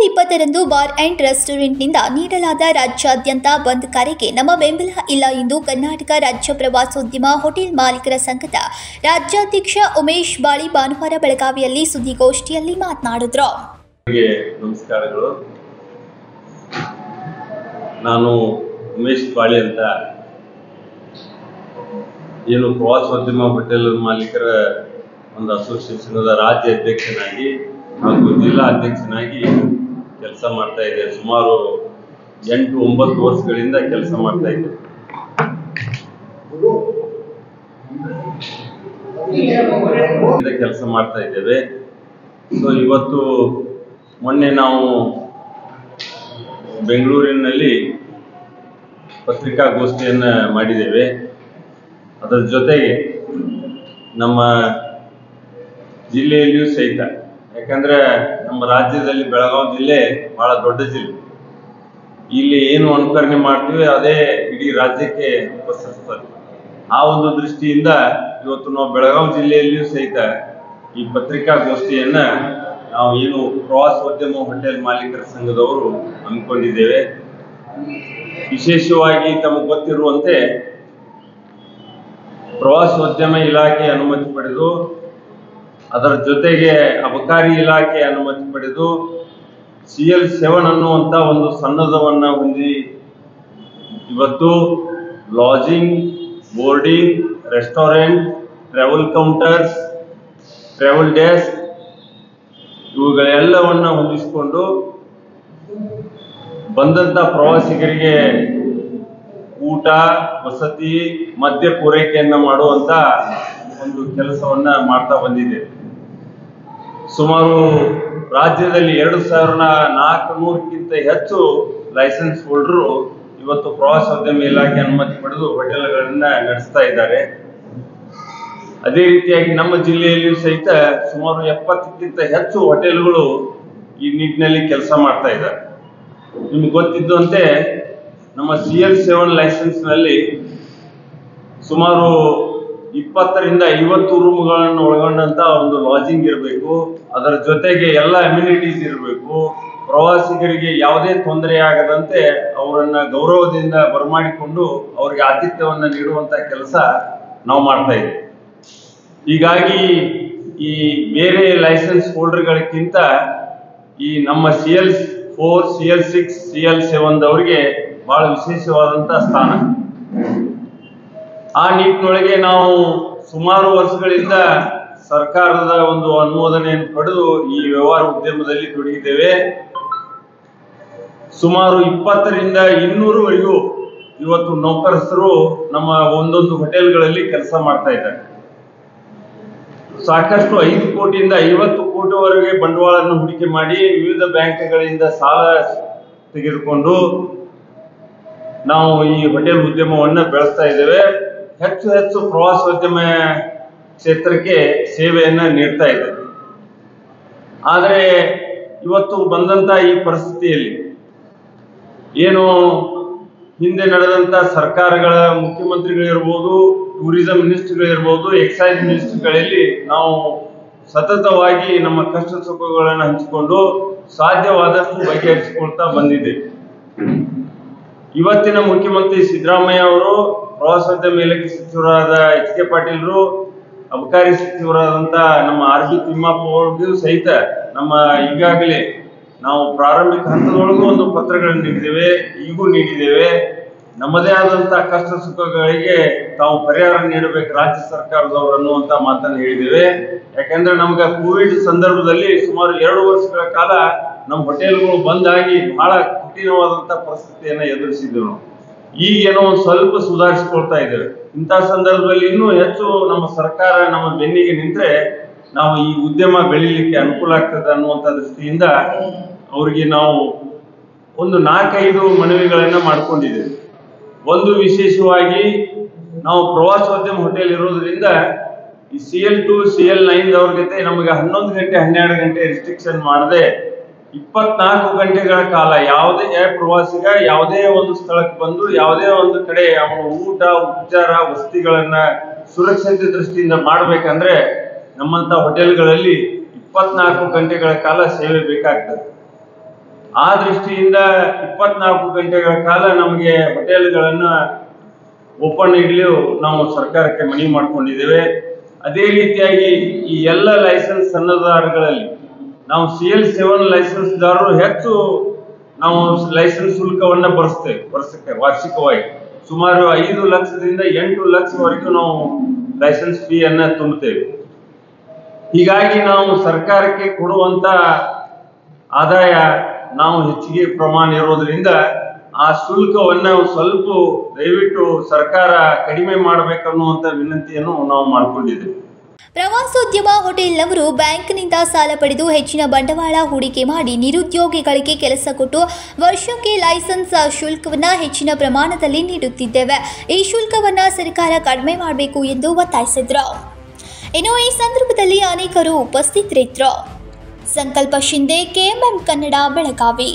20ರಂದು bar and ರೆಸ್ಟೋರೆಂಟ್ನಿಂದ ನೀಡಲಾದ ರಾಜ್ಯಾದ್ಯಂತ ಬಂದ್ ಕರೆಗೆ ನಮ್ಮ ಬೆಂಬಲ ಇಲ್ಲ ಎಂದು ಕರ್ನಾಟಕ ರಾಜ್ಯ ಪ್ರವಾಸೋದ್ಯಮ ಹೋಟೆಲ್ ಮಾಲೀಕರ ಸಂಘದ ರಾಜ್ಯಾಧ್ಯಕ್ಷ ಉಮೇಶ್ ಬಾಳಿ ಭಾನುವಾರ ಬೆಳಗಾವಿಯಲ್ಲಿ ಸುದ್ದಿಗೋಷ್ಠಿಯಲ್ಲಿ ಮಾತನಾಡಿದರು. ನಮಸ್ಕಾರಗಳು. ನಾನು ಉಮೇಶ್ ಬಾಳಿ ಅಂತ ಏನು ಪ್ರವಾಸೋದ್ಯಮ ಹೋಟೆಲ್ ಮಾಲೀಕರ ಒಂದು ಅಸೋಸಿಯೇಷನ್ ರಾಜ್ಯ ಅಧ್ಯಕ್ಷನಾಗಿ ಹಾಗೂ ಜಿಲ್ಲಾ ಅಧ್ಯಕ್ಷನಾಗಿ ಕೆಲಸ ಮಾಡ್ತಾ ಇದೆ. ಸುಮಾರು 8-9 ವರ್ಷಗಳಿಂದ ಕೆಲಸ ಮಾಡ್ತಾ ಇದ್ದೆ. ಕೆಲಸ ಮಾಡ್ತಾ ಇದ್ದೇವೆ. ಸೊ ಇವತ್ತು ಮೊನ್ನೆ ನಾವು ಬೆಂಗಳೂರಿನಲ್ಲಿ ಪತ್ರಿಕಾಗೋಷ್ಠಿಯನ್ನು ಮಾಡಿದ್ದೇವೆ. ಅದರ ಜೊತೆಗೆ ನಮ್ಮ ಜಿಲ್ಲೆಯಲ್ಲಿಯೂ ಸಹಿತ, ಯಾಕಂದ್ರೆ ನಮ್ಮ ರಾಜ್ಯದಲ್ಲಿ ಬೆಳಗಾವಿ ಜಿಲ್ಲೆ ಬಹಳ ದೊಡ್ಡ ಜಿಲ್ಲೆ. ಇಲ್ಲಿ ಏನು ಅನುಕರಣೆ ಮಾಡ್ತೀವಿ ಅದೇ ಇಡೀ ರಾಜ್ಯಕ್ಕೆ ಉಪಸರಿಸ್ತದೆ. ಆ ಒಂದು ದೃಷ್ಟಿಯಿಂದ ಇವತ್ತು ನಾವು ಬೆಳಗಾವಿ ಜಿಲ್ಲೆಯಲ್ಲಿಯೂ ಸಹಿತ ಈ ಪತ್ರಿಕಾಗೋಷ್ಠಿಯನ್ನ ನಾವು ಏನು ಪ್ರವಾಸೋದ್ಯಮ ಹೋಟೆಲ್ ಮಾಲೀಕರ ಸಂಘದವರು ಹಮ್ಮಿಕೊಂಡಿದ್ದೇವೆ. ವಿಶೇಷವಾಗಿ ತಮಗೆ ಗೊತ್ತಿರುವಂತೆ ಪ್ರವಾಸೋದ್ಯಮ ಇಲಾಖೆ ಅನುಮತಿ ಪಡೆದು, ಅದರ ಜೊತೆಗೆ ಅಬಕಾರಿ ಇಲಾಖೆ ಅನುಮತಿ ಪಡೆದು CL7 ಅನ್ನುವಂಥ ಒಂದು ಸನ್ನದವನ್ನು ಹೊಂದಿ ಇವತ್ತು lodging, boarding, restaurant, travel counters, travel desk ಇವುಗಳೆಲ್ಲವನ್ನು ಹೊಂದಿಸಿಕೊಂಡು ಬಂದಂಥ ಪ್ರವಾಸಿಗರಿಗೆ ಊಟ, ವಸತಿ, ಮದ್ಯ ಪೂರೈಕೆಯನ್ನು ಮಾಡುವಂಥ ಒಂದು ಕೆಲಸವನ್ನ ಮಾಡ್ತಾ ಬಂದಿದೆ. ಸುಮಾರು ರಾಜ್ಯದಲ್ಲಿ 2400ಕ್ಕಿಂತ ಹೆಚ್ಚು ಲೈಸೆನ್ಸ್ ಹೋಲ್ಡರು ಇವತ್ತು ಪ್ರವಾಸೋದ್ಯಮ ಇಲಾಖೆ ಅನುಮತಿ ಪಡೆದು ಹೋಟೆಲ್ಗಳನ್ನ ನಡೆಸ್ತಾ ಇದ್ದಾರೆ. ಅದೇ ರೀತಿಯಾಗಿ ನಮ್ಮ ಜಿಲ್ಲೆಯಲ್ಲಿಯೂ ಸಹಿತ ಸುಮಾರು 70ಕ್ಕಿಂತ ಹೆಚ್ಚು ಹೋಟೆಲ್ಗಳು ಈ ನಿಟ್ಟಿನಲ್ಲಿ ಕೆಲಸ ಮಾಡ್ತಾ ಇದ್ದಾರೆ. ನಿಮ್ಗೆ ಗೊತ್ತಿದ್ದಂತೆ ನಮ್ಮ CL7 ಲೈಸೆನ್ಸ್ನಲ್ಲಿ ಸುಮಾರು 20ರಿಂದ 50 ರೂಮ್ಗಳನ್ನು ಒಳಗೊಂಡಂತ ಒಂದು ಲಾಡ್ಜಿಂಗ್ ಇರಬೇಕು. ಅದರ ಜೊತೆಗೆ ಎಲ್ಲ ಅಮ್ಯುನಿಟೀಸ್ ಇರಬೇಕು. ಪ್ರವಾಸಿಗರಿಗೆ ಯಾವುದೇ ತೊಂದರೆ ಆಗದಂತೆ ಅವರನ್ನ ಗೌರವದಿಂದ ಬರಮಾಡಿಕೊಂಡು ಅವರಿಗೆ ಆತಿಥ್ಯವನ್ನು ನೀಡುವಂತ ಕೆಲಸ ನಾವು ಮಾಡ್ತಾ ಇದ್ದೀವಿ. ಹೀಗಾಗಿ ಈ ಬೇರೆ ಲೈಸೆನ್ಸ್ ಹೋಲ್ಡರ್ಗಳಿಗಿಂತ ಈ ನಮ್ಮ CL4, CL6, CL7 ದವರಿಗೆ ಬಹಳ ವಿಶೇಷವಾದಂತ ಸ್ಥಾನ. ಆ ನಿಟ್ಟಿನೊಳಗೆ ನಾವು ಸುಮಾರು ವರ್ಷಗಳಿಂದ ಸರ್ಕಾರದ ಒಂದು ಅನುಮೋದನೆಯನ್ನು ಪಡೆದು ಈ ವ್ಯವಹಾರ ಉದ್ಯಮದಲ್ಲಿ ತೊಡಗಿದ್ದೇವೆ. ಸುಮಾರು 20ರಿಂದ 200ವರೆಗೂ ಇವತ್ತು ನೌಕರಸ್ಥರು ನಮ್ಮ ಒಂದೊಂದು ಹೋಟೆಲ್ಗಳಲ್ಲಿ ಕೆಲಸ ಮಾಡ್ತಾ ಇದ್ದಾರೆ. ಸಾಕಷ್ಟು 5 ಕೋಟಿಯಿಂದ 50 ಕೋಟಿವರೆಗೆ ಬಂಡವಾಳವನ್ನು ಹೂಡಿಕೆ ಮಾಡಿ ವಿವಿಧ ಬ್ಯಾಂಕ್ಗಳಿಂದ ಸಾಲ ತೆಗೆದುಕೊಂಡು ನಾವು ಈ ಹೋಟೆಲ್ ಉದ್ಯಮವನ್ನು ಬೆಳೆಸ್ತಾ ಇದ್ದೇವೆ. ಹೆಚ್ಚು ಪ್ರವಾಸೋದ್ಯಮ ಕ್ಷೇತ್ರಕ್ಕೆ ಸೇವೆಯನ್ನ ನೀಡ್ತಾ ಇದ್ದೇವೆ. ಆದರೆ ಇವತ್ತು ಬಂದಂತ ಈ ಪರಿಸ್ಥಿತಿಯಲ್ಲಿ ಏನು ಹಿಂದೆ ನಡೆದಂತ ಸರ್ಕಾರಗಳ ಮುಖ್ಯಮಂತ್ರಿಗಳಿರ್ಬೋದು, ಟೂರಿಸಂ ಮಿನಿಸ್ಟರ್ಗಳಿರ್ಬೋದು, ಎಕ್ಸೈಸ್ ಮಿನಿಸ್ಟರ್ಗಳಲ್ಲಿ ನಾವು ಸತತವಾಗಿ ನಮ್ಮ ಕಷ್ಟ ಸುಖಗಳನ್ನು ಹಂಚಿಕೊಂಡು ಸಾಧ್ಯವಾದಷ್ಟು ಬಗೆಹರಿಸಿಕೊಳ್ತಾ ಬಂದಿದ್ದೇವೆ. ಇವತ್ತಿನ ಮುಖ್ಯಮಂತ್ರಿ ಸಿದ್ದರಾಮಯ್ಯ ಅವರು, ಪ್ರವಾಸೋದ್ಯಮ ಇಲಾಖೆ ಸಚಿವರಾದ HK ಪಾಟೀಲ್ರು, ಅಬಕಾರಿ ಸಚಿವರಾದಂತ ನಮ್ಮ RB ತಿಮ್ಮಪ್ಪ ಅವ್ರಿಗೂ ಸಹಿತ ನಮ್ಮ ಈಗಾಗಲೇ ನಾವು ಪ್ರಾರಂಭಿಕ ಹಂತದೊಳಗೂ ಒಂದು ಪತ್ರಗಳನ್ನು ನೀಡಿದ್ದೇವೆ, ಈಗೂ ನೀಡಿದ್ದೇವೆ. ನಮ್ಮದೇ ಆದಂತ ಕಷ್ಟ ಸುಖಗಳಿಗೆ ತಾವು ಪರಿಹಾರ ನೀಡಬೇಕು ರಾಜ್ಯ ಸರ್ಕಾರದವರು ಅನ್ನುವಂತ ಮಾತನ್ನು ಹೇಳಿದ್ದೇವೆ. ಯಾಕಂದ್ರೆ ನಮ್ಗೆ ಕೋವಿಡ್ ಸಂದರ್ಭದಲ್ಲಿ ಸುಮಾರು 2 ವರ್ಷಗಳ ಕಾಲ ನಮ್ಮ ಹೋಟೆಲ್ಗಳು ಬಂದಾಗಿ ಬಹಳ ಕಠಿಣವಾದಂತ ಪರಿಸ್ಥಿತಿಯನ್ನ ಎದುರಿಸಿದ್ದೇವೆ. ಈಗೇನೋ ಒಂದು ಸ್ವಲ್ಪ ಸುಧಾರಿಸಿಕೊಳ್ತಾ ಇದ್ದೇವೆ. ಇಂಥ ಸಂದರ್ಭದಲ್ಲಿ ಇನ್ನೂ ಹೆಚ್ಚು ನಮ್ಮ ಸರ್ಕಾರ ನಮ್ಮ ಬೆನ್ನಿಗೆ ನಿಂತರೆ ನಾವು ಈ ಉದ್ಯಮ ಬೆಳೀಲಿಕ್ಕೆ ಅನುಕೂಲ ಆಗ್ತದೆ ಅನ್ನುವಂಥ ದೃಷ್ಟಿಯಿಂದ ಅವರಿಗೆ ನಾವು ಒಂದು 4-5 ಮನವಿಗಳನ್ನ ಮಾಡ್ಕೊಂಡಿದ್ದೇವೆ. ಒಂದು, ವಿಶೇಷವಾಗಿ ನಾವು ಪ್ರವಾಸೋದ್ಯಮ ಹೋಟೆಲ್ ಇರೋದ್ರಿಂದ ಈ CL2, CL9 ಅವ್ರ ಜೊತೆ ನಮಗೆ 11 ಗಂಟೆ 12 ಗಂಟೆ ರಿಸ್ಟ್ರಿಕ್ಷನ್ ಮಾಡದೆ 24 ಗಂಟೆಗಳ ಕಾಲ ಯಾವುದೇ ಪ್ರವಾಸಿಗ ಯಾವುದೇ ಒಂದು ಸ್ಥಳಕ್ಕೆ ಬಂದು ಯಾವುದೇ ಒಂದು ಕಡೆ ಅವನು ಊಟ, ಉಪಚಾರ, ವಸತಿಗಳನ್ನ ಸುರಕ್ಷತೆ ದೃಷ್ಟಿಯಿಂದ ಮಾಡಬೇಕಂದ್ರೆ ನಮ್ಮಂತ ಹೋಟೆಲ್ಗಳಲ್ಲಿ 24 ಗಂಟೆಗಳ ಕಾಲ ಸೇವೆ ಬೇಕಾಗ್ತದೆ. ಆ ದೃಷ್ಟಿಯಿಂದ 24 ಗಂಟೆಗಳ ಕಾಲ ನಮಗೆ ಹೋಟೆಲ್ಗಳನ್ನ ಓಪನ್ ಇಡಲು ನಾವು ಸರ್ಕಾರಕ್ಕೆ ಮನವಿ ಮಾಡಿಕೊಂಡಿದ್ದೇವೆ. ಅದೇ ರೀತಿಯಾಗಿ ಈ ಎಲ್ಲ ಲೈಸೆನ್ಸ್ ಸನ್ನದಾರಗಳಲ್ಲಿ ನಾವು CL7 ಲೈಸೆನ್ಸ್ದಾರರು ಹೆಚ್ಚು ನಾವು ಲೈಸೆನ್ಸ್ ಶುಲ್ಕವನ್ನ ಭರಿಸ್ತೇವೆ. ವರ್ಷಕ್ಕೆ ವಾರ್ಷಿಕವಾಗಿ ಸುಮಾರು 5 ಲಕ್ಷದಿಂದ 8 ಲಕ್ಷವರೆಗೂ ನಾವು ಲೈಸೆನ್ಸ್ ಫೀಯನ್ನ ತುಂಬುತ್ತೇವೆ. ಹೀಗಾಗಿ ನಾವು ಸರ್ಕಾರಕ್ಕೆ ಕೊಡುವಂತ ಆದಾಯ ನಾವು ಹೆಚ್ಚಿಗೆ ಪ್ರಮಾಣ ಇರೋದ್ರಿಂದ ಆ ಶುಲ್ಕವನ್ನ ಸ್ವಲ್ಪ ದಯವಿಟ್ಟು ಸರ್ಕಾರ ಕಡಿಮೆ ಮಾಡಬೇಕನ್ನುವಂತ ವಿನಂತಿಯನ್ನು ನಾವು ಮಾಡಿಕೊಂಡಿದ್ದೇವೆ. ಪ್ರವಾಸೋದ್ಯಮ ಹೋಟೆಲ್ನವರು ಬ್ಯಾಂಕ್ನಿಂದ ಸಾಲ ಪಡೆದು ಹೆಚ್ಚಿನ ಬಂಡವಾಳ ಹೂಡಿಕೆ ಮಾಡಿ ನಿರುದ್ಯೋಗಿಗಳಿಗೆ ಕೆಲಸ ಕೊಟ್ಟು ವರ್ಷಕ್ಕೆ ಲೈಸೆನ್ಸ್ ಶುಲ್ಕವನ್ನು ಹೆಚ್ಚಿನ ಪ್ರಮಾಣದಲ್ಲಿ ನೀಡುತ್ತಿದ್ದೇವೆ. ಈ ಶುಲ್ಕವನ್ನು ಸರ್ಕಾರ ಕಡಿಮೆ ಮಾಡಬೇಕು ಎಂದು ಒತ್ತಾಯಿಸಿದರು. ಇನ್ನು ಈ ಸಂದರ್ಭದಲ್ಲಿ ಅನೇಕರು ಉಪಸ್ಥಿತರಿದ್ದರು. ಸಂಕಲ್ಪ ಶಿಂದೆ, KMM ಕನ್ನಡ, ಬೆಳಗಾವಿ.